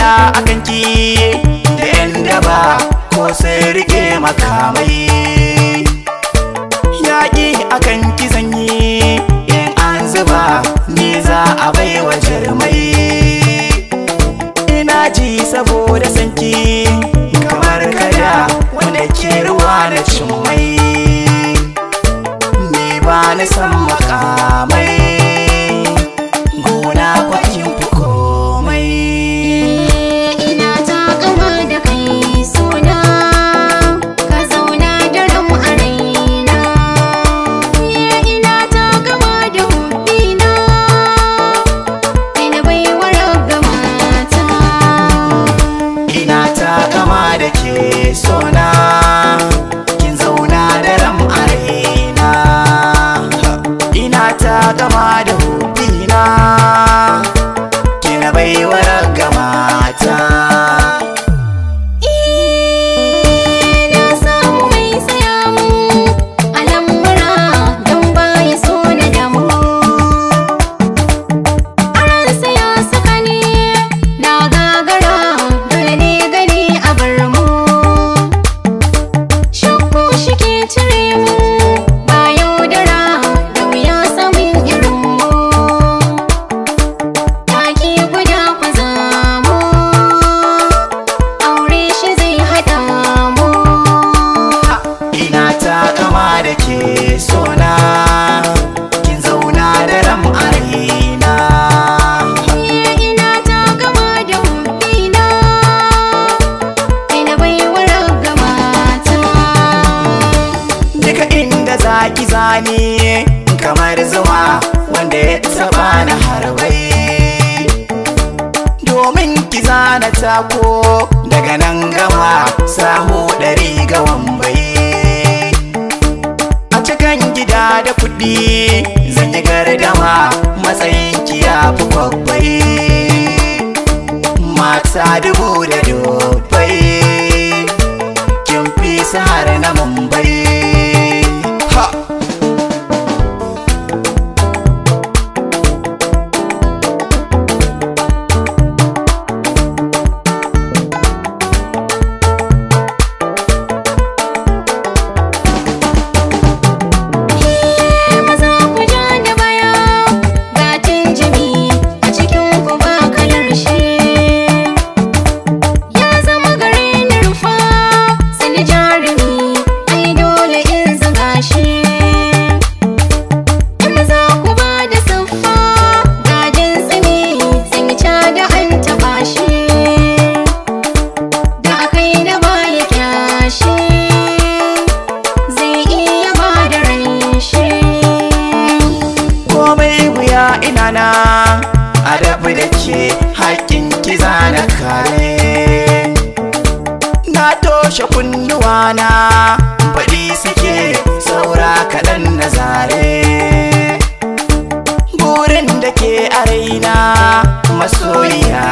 fada akan ki da yan daba ko sai rike makamai. Yaƙi akan ki zanyi in an zuba ni za a baiwa jarmai. Ina ji saboda sanki kamar kada wanda ke ruwa na cimmai. Ni ba na san makamai gona kwakin fi komai. Ina takama da kai sona ka zauna da ram a raina. Ina takama da hubbina ina baiwa rabga mata. Ina takama da ke sona kin zauna da ram a raina. Ina takama da hubbina kina baiwa rabga mata. Na samu mai saya mun al'amura don baya so na damu. Aran saya saka ne na gagara dole ne gani a bar mu. Shakku shi ke cire mu ba yaudara da wuya samun irin mu. Taki guda ku zamu aure shi zai haɗa mu. Ina takama da ke sona kin zauna da ram a raina. Ina takama da hubbina ina baiwa rabga mata. Duka inda zaki zani kamar zuma wanda ya taba na harbai. Domin ki zana tako daga nan gama samu 100 ga wambai. A cikin gida da kuɗi zan yi gardama matsayin ki ya fi kwabbai. Mata 1000 da dubbai kin fi su har na Mumbai. Ha! Maza ku ja da baya ga jinjimi a cikin ku ba kalar shi. Ya zama gare ni rufa sani jarumi ai dole in zuga shi. In maza ku ba da siffa ga jinsimi sun ca da an taɓa shi. Da akai da baya kyashi zai iya ba da ran shi. Komai wuya ina na adabu da ke haƙƙin ki zana kare. Na toshe kunnuwana baɗi suke saura kaɗan na zare. Burin da ke a raina masoyiya